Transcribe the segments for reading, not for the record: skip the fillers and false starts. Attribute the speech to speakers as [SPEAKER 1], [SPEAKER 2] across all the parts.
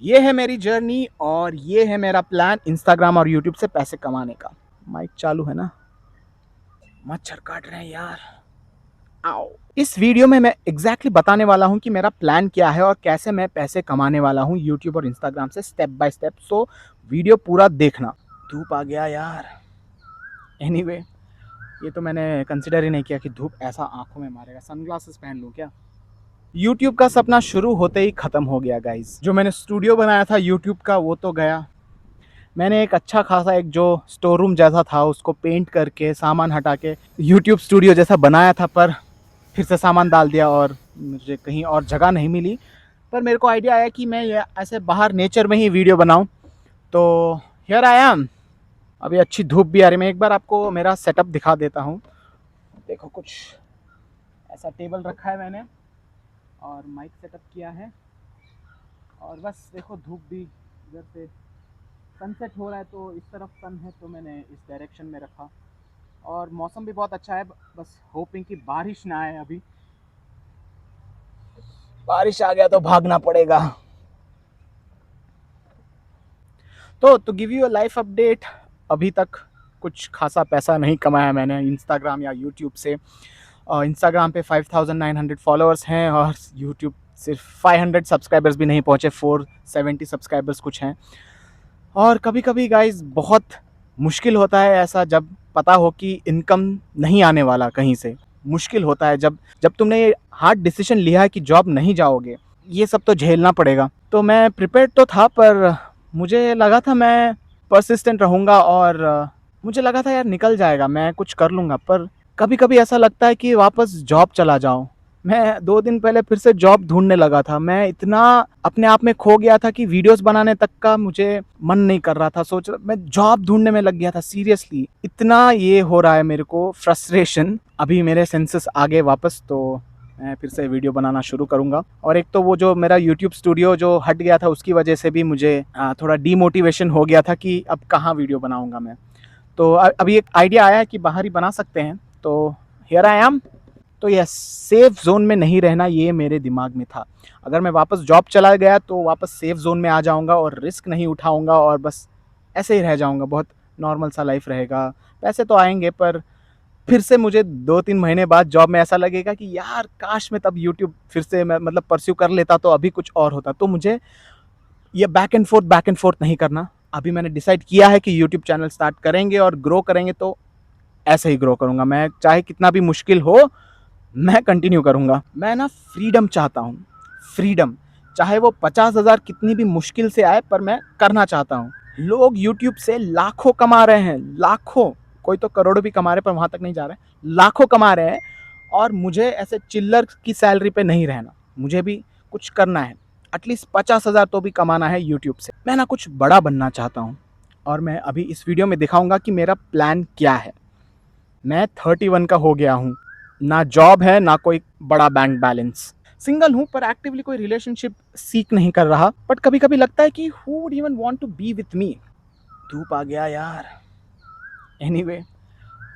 [SPEAKER 1] ये है मेरी जर्नी और ये है मेरा प्लान इंस्टाग्राम और यूट्यूब से पैसे कमाने का। माइक चालू है ना? मच्छर काट रहे हैं यार। आओ। इस वीडियो में मैं एग्जैक्टली बताने वाला हूँ कि मेरा प्लान क्या है और कैसे मैं पैसे कमाने वाला हूँ यूट्यूब और इंस्टाग्राम से step by step. So video पूरा देखना। धूप आ गया यार। एनीवे, ये तो मैंने कंसिडर ही नहीं किया कि धूप ऐसा आंखों में मारेगा। सनग्लासेस पहन लूँ क्या? यूट्यूब का सपना शुरू होते ही खत्म हो गया गाइस। जो मैंने स्टूडियो बनाया था यूट्यूब का वो तो गया। मैंने एक अच्छा खासा एक जो स्टोर रूम जैसा था उसको पेंट करके सामान हटा के यूट्यूब स्टूडियो जैसा बनाया था, पर फिर से सामान डाल दिया और मुझे कहीं और जगह नहीं मिली। पर मेरे को आइडिया आया कि मैं ये ऐसे बाहर नेचर में ही वीडियो बनाऊं। तो हियर आई एम। अभी अच्छी धूप भी आ रही है। मैं एक बार आपको मेरा सेटअप दिखा देता हूँ। देखो, कुछ ऐसा टेबल रखा है मैंने और माइक सेटअप किया है। और बस देखो, धूप भी इधर से सनसेट हो रहा है तो इस तरफ सन है तो मैंने इस डायरेक्शन में रखा। और मौसम भी बहुत अच्छा है। बस होपिंग कि बारिश ना आए। अभी बारिश आ गया तो भागना पड़ेगा। तो to give you a life update, अभी तक कुछ खासा पैसा नहीं कमाया मैंने इंस्टाग्राम या यूट्यूब से। इंस्टाग्राम पे 5900 फॉलोअर्स हैं और यूट्यूब सिर्फ 500 सब्सक्राइबर्स भी नहीं पहुँचे। 470 सब्सक्राइबर्स कुछ हैं। और कभी कभी गाइज बहुत मुश्किल होता है ऐसा, जब पता हो कि इनकम नहीं आने वाला कहीं से। मुश्किल होता है जब जब तुमने ये हार्ड डिसीजन लिया है कि जॉब नहीं जाओगे। ये सब तो झेलना पड़ेगा। तो मैं प्रिपेयर्ड तो था, पर मुझे लगा था मैं परसिस्टेंट रहूँगा और मुझे लगा था यार निकल जाएगा, मैं कुछ कर लूँगा। पर कभी कभी ऐसा लगता है कि वापस जॉब चला जाऊँ। मैं 2 दिन पहले फिर से जॉब ढूंढने लगा था। मैं इतना अपने आप में खो गया था कि वीडियोस बनाने तक का मुझे मन नहीं कर रहा था। मैं जॉब ढूंढने में लग गया था। सीरियसली इतना ये हो रहा है मेरे को फ्रस्ट्रेशन। अभी मेरे सेंसेस आ गए वापस, तो मैं फिर से वीडियो बनाना शुरू करूंगा। और एक तो वो जो मेरा यूट्यूब स्टूडियो जो हट गया था उसकी वजह से भी मुझे थोड़ा डीमोटिवेशन हो गया था कि अब कहाँ वीडियो बनाऊंगा मैं। तो अभी एक आइडिया आया है कि बाहर ही बना सकते हैं। तो हियर आई एम। तो यह सेफ जोन में नहीं रहना, ये मेरे दिमाग में था। अगर मैं वापस जॉब चला गया तो वापस सेफ जोन में आ जाऊंगा और रिस्क नहीं उठाऊंगा और बस ऐसे ही रह जाऊंगा। बहुत नॉर्मल सा लाइफ रहेगा। पैसे तो आएंगे, पर फिर से मुझे 2-3 महीने बाद जॉब में ऐसा लगेगा कि यार काश मैं तब यूट्यूब फिर से मैं मतलब परस्यू कर लेता तो अभी कुछ और होता। तो मुझे ये बैक एंड फोर्थ नहीं करना। अभी मैंने डिसाइड किया है कि यूट्यूब चैनल स्टार्ट करेंगे और ग्रो करेंगे तो ऐसे ही ग्रो करूंगा। मैं चाहे कितना भी मुश्किल हो, मैं कंटिन्यू करूंगा। मैं ना फ्रीडम चाहता हूँ। फ्रीडम, चाहे वो 50,000 कितनी भी मुश्किल से आए, पर मैं करना चाहता हूँ। लोग यूट्यूब से लाखों कमा रहे हैं, लाखों। कोई तो करोड़ों भी कमा रहे हैं, पर वहां तक नहीं जा रहे हैं। लाखों कमा रहे हैं और मुझे ऐसे चिल्लर की सैलरी पे नहीं रहना। मुझे भी कुछ करना है। एटलीस्ट 50,000 तो भी कमाना है यूट्यूब से। मैं ना कुछ बड़ा बनना चाहता हूँ और मैं अभी इस वीडियो में दिखाऊंगा कि मेरा प्लान क्या है। मैं 31 का हो गया हूँ। ना जॉब है, ना कोई बड़ा बैंक बैलेंस। सिंगल हूँ, पर एक्टिवली कोई रिलेशनशिप सीख नहीं कर रहा। बट कभी कभी लगता है कि who would even want to be with me. धूप आ गया यार। एनीवे,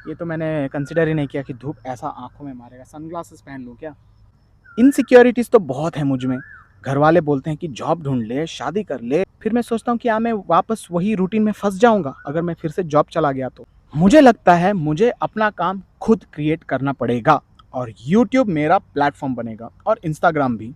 [SPEAKER 1] ये तो मैंने कंसिडर ही नहीं किया कि धूप ऐसा आंखों में मारेगा। सनग्लासेस पहन लूँ क्या? इनसिक्योरिटीज तो बहुत है मुझ में। घर वाले बोलते हैं कि जॉब ढूंढ ले, शादी कर ले। फिर मैं सोचता हूँ कि मैं वापस वही रूटीन में फंस जाऊंगा अगर मैं फिर से जॉब चला गया तो। मुझे लगता है मुझे अपना काम खुद क्रिएट करना पड़ेगा और यूट्यूब मेरा प्लेटफॉर्म बनेगा और इंस्टाग्राम भी।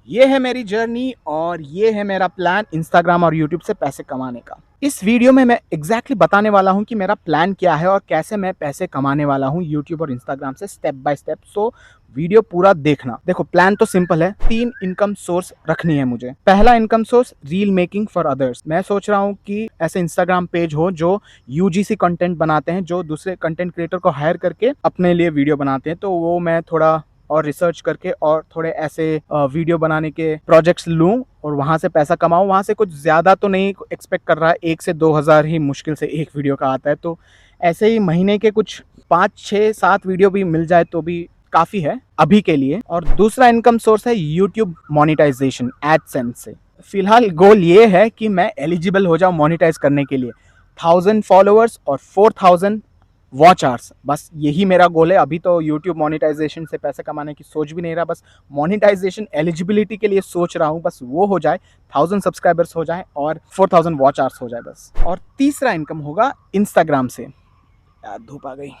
[SPEAKER 1] ये है मेरी जर्नी और ये है मेरा प्लान इंस्टाग्राम और यूट्यूब से पैसे कमाने का। इस वीडियो में मैं एग्जैक्टली बताने वाला हूँ कि मेरा प्लान क्या है और कैसे मैं पैसे कमाने वाला हूँ यूट्यूब और इंस्टाग्राम से step by step. So video पूरा देखना। देखो, प्लान तो सिंपल है। 3 इनकम सोर्स रखनी है मुझे। पहला income source, reel making for others. मैं सोच रहा हूँ कि ऐसे इंस्टाग्राम पेज हो जो यूजीसी कंटेंट बनाते हैं, जो दूसरे कंटेंट क्रिएटर को हायर करके अपने लिए वीडियो बनाते हैं। तो वो मैं थोड़ा और रिसर्च करके और थोड़े ऐसे वीडियो बनाने के प्रोजेक्ट्स लूँ और वहाँ से पैसा कमाऊँ। वहाँ से कुछ ज़्यादा तो नहीं एक्सपेक्ट कर रहा। 1 से 2 हज़ार ही मुश्किल से एक वीडियो का आता है। तो ऐसे ही महीने के कुछ 5-6-7 वीडियो भी मिल जाए तो भी काफ़ी है अभी के लिए। और दूसरा इनकम सोर्स है यूट्यूब मोनिटाइजेशन, एडसेंस से। फिलहाल गोल ये है कि मैं एलिजिबल हो जाऊँ मोनिटाइज करने के लिए। 1000 फॉलोअर्स और 4000 वॉच आवर्स, बस यही मेरा गोल है। अभी तो यूट्यूब मोनेटाइजेशन से पैसे कमाने की सोच भी नहीं रहा, बस मोनेटाइजेशन एलिजिबिलिटी के लिए सोच रहा हूँ। बस वो हो जाए, 1000 सब्सक्राइबर्स हो जाए और 4000 वॉच आवर्स हो जाए बस। और तीसरा इनकम होगा इंस्टाग्राम से। यार धूप आ गई।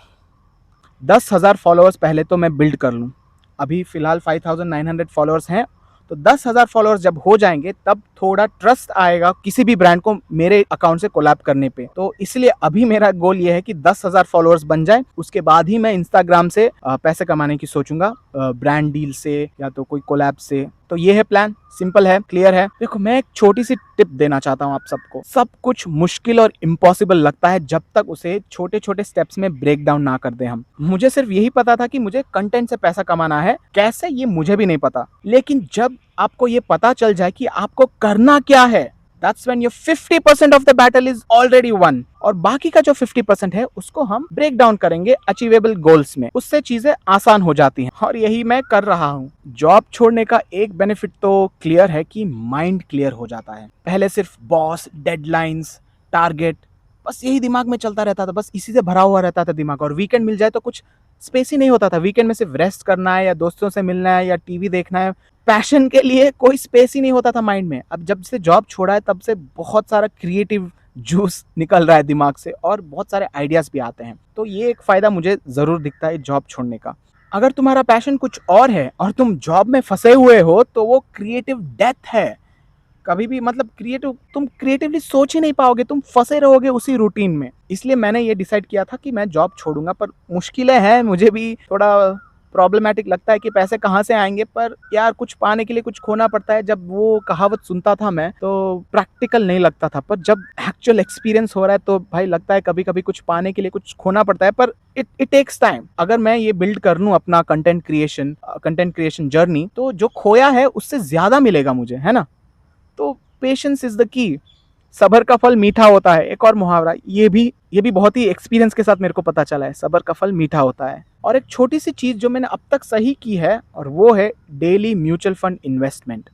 [SPEAKER 1] 10,000 फॉलोअर्स पहले तो मैं बिल्ड कर लूँ। अभी फ़िलहाल 5,900 फॉलोअर्स हैं, तो 10,000 फॉलोअर्स जब हो जाएंगे तब थोड़ा ट्रस्ट आएगा किसी भी ब्रांड को मेरे अकाउंट से कोलैब करने पे। तो इसलिए अभी मेरा गोल ये है कि 10,000 फॉलोअर्स बन जाए, उसके बाद ही मैं इंस्टाग्राम से पैसे कमाने की सोचूंगा, ब्रांड डील से या तो कोई कोलैब से। तो ये है प्लान, सिंपल है, क्लियर है। देखो, मैं एक छोटी सी टिप देना चाहता हूँ आप सबको। सब कुछ मुश्किल और इम्पॉसिबल लगता है जब तक उसे छोटे छोटे स्टेप्स में ब्रेक डाउन ना कर दे हम। मुझे सिर्फ यही पता था कि मुझे कंटेंट से पैसा कमाना है, कैसे ये मुझे भी नहीं पता। लेकिन जब आपको ये पता चल जाए कि आपको करना क्या है, that's when your 50% of the battle is already won। और बाकी का जो 50% है उसको हम ब्रेक डाउन करेंगे अचीवेबल गोल्स में, उससे चीजें आसान हो जाती हैं। और यही मैं कर रहा हूँ। जॉब छोड़ने का एक बेनिफिट तो क्लियर है कि माइंड क्लियर हो जाता है। पहले सिर्फ बॉस, डेडलाइंस, टारगेट, बस यही दिमाग में चलता रहता था, बस इसी से भरा हुआ रहता था दिमाग। और वीकेंड मिल जाए तो कुछ स्पेस ही नहीं होता था। वीकेंड में सिर्फ रेस्ट करना है या दोस्तों से मिलना है या टीवी देखना है, पैशन के लिए कोई स्पेस ही नहीं होता था माइंड में। अब जब से जॉब छोड़ा है तब से बहुत सारा क्रिएटिव जूस निकल रहा है दिमाग से और बहुत सारे आइडियाज भी आते हैं। तो ये एक फायदा मुझे जरूर दिखता है जॉब छोड़ने का। अगर तुम्हारा पैशन कुछ और है और तुम जॉब में फंसे हुए हो तो वो क्रिएटिव डेथ है। कभी भी मतलब तुम क्रिएटिवली सोच ही नहीं पाओगे, तुम फंसे रहोगे उसी रूटीन में। इसलिए मैंने ये डिसाइड किया था कि मैं जॉब छोड़ूंगा। पर मुश्किलें हैं, मुझे भी थोड़ा प्रॉब्लमेटिक लगता है कि पैसे कहाँ से आएंगे, पर यार कुछ पाने के लिए कुछ खोना पड़ता है। जब वो कहावत सुनता था मैं तो प्रैक्टिकल नहीं लगता था, पर जब एक्चुअल एक्सपीरियंस हो रहा है तो भाई लगता है कभी कभी कुछ पाने के लिए कुछ खोना पड़ता है। पर इट टेक्स टाइम। अगर मैं ये बिल्ड कर लूं अपना कंटेंट क्रिएशन जर्नी, तो जो खोया है उससे ज्यादा मिलेगा मुझे, है ना। तो पेशेंस इज द की। सबर का फल मीठा होता है, एक और मुहावरा, ये भी बहुत ही एक्सपीरियंस के साथ मेरे को पता चला है। सबर का फल मीठा होता है। और एक छोटी सी चीज जो मैंने अब तक सही की है, और वो है डेली म्यूचुअल फंड इन्वेस्टमेंट।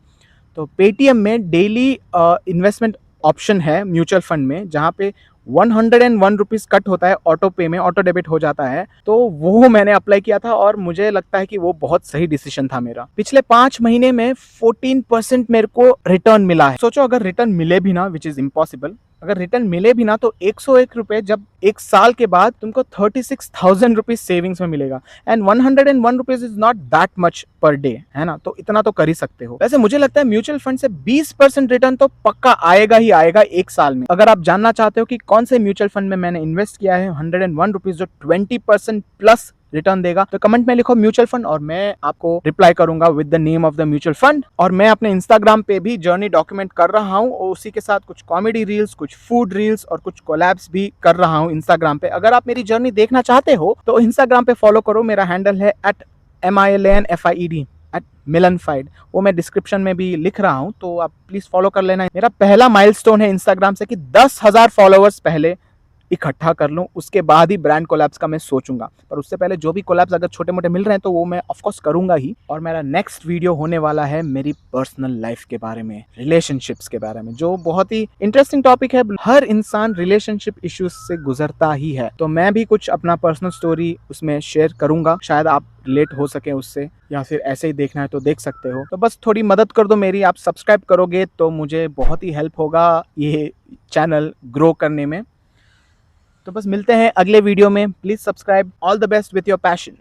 [SPEAKER 1] तो पेटीएम में डेली इन्वेस्टमेंट ऑप्शन है म्यूचुअल फंड में, जहाँ पे 101 रुपीज कट होता है ऑटो पे में, ऑटो डेबिट हो जाता है। तो वो मैंने अप्लाई किया था और मुझे लगता है कि वो बहुत सही डिसीजन था मेरा। पिछले 5 महीने में 14% मेरे को रिटर्न मिला है। सोचो, अगर रिटर्न मिले भी ना, विच इज इम्पॉसिबल, अगर रिटर्न मिले भी ना तो 101 रुपए जब एक साल के बाद तुमको 36,000 रुपीज सेविंग्स में मिलेगा। And 101 rupees is not that much per day, है ना। तो इतना तो कर ही सकते हो। वैसे मुझे लगता है म्यूचुअल फंड से 20% रिटर्न तो पक्का आएगा ही आएगा एक साल में। अगर आप जानना चाहते हो कि कौन से म्यूचुअल फंड में मैंने इन्वेस्ट किया है 101 रुपीज जो 20% प्लस रिटर्न देगा, तो कमेंट में लिखो म्यूचुअल फंड और मैं आपको रिप्लाई करूंगा with the name of the mutual fund. और मैं अपने इंस्टाग्राम पे भी जर्नी डॉक्यूमेंट कर रहा हूं, और उसी के साथ कुछ कॉमेडी रील्स, कुछ फूड रील्स और कुछ कोलैब्स भी कर रहा हूं इंस्टाग्राम पे। अगर आप मेरी जर्नी देखना चाहते हो तो इंस्टाग्राम पे फॉलो करो। मेरा हैंडल है @MILANFIED @मिलनफाइड। वो मैं डिस्क्रिप्शन में भी लिख रहा हूं, तो आप प्लीज फॉलो कर लेना। मेरा पहला माइलस्टोन है इंस्टाग्राम से कि 10,000 फॉलोअर्स पहले इकट्ठा कर लूं, उसके बाद ही ब्रांड कोलैब्स का मैं सोचूंगा। पर उससे पहले जो भी कोलैब्स अगर छोटे मोटे मिल रहे हैं तो वो मैं ऑफकोर्स करूंगा ही। और मेरा नेक्स्ट वीडियो होने वाला है मेरी पर्सनल लाइफ के बारे में, रिलेशनशिप्स के बारे में, जो बहुत ही इंटरेस्टिंग टॉपिक है। हर इंसान रिलेशनशिप इश्यूज से गुजरता ही है, तो मैं भी कुछ अपना पर्सनल स्टोरी उसमें शेयर करूंगा। शायद आप रिलेट हो सके उससे, या फिर ऐसे ही देखना है तो देख सकते हो। तो बस थोड़ी मदद कर दो मेरी, आप सब्सक्राइब करोगे तो मुझे बहुत ही हेल्प होगा ये चैनल ग्रो करने में। तो बस मिलते हैं अगले वीडियो में। Please subscribe. All the best with your passion.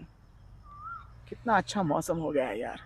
[SPEAKER 1] कितना अच्छा मौसम हो गया है यार।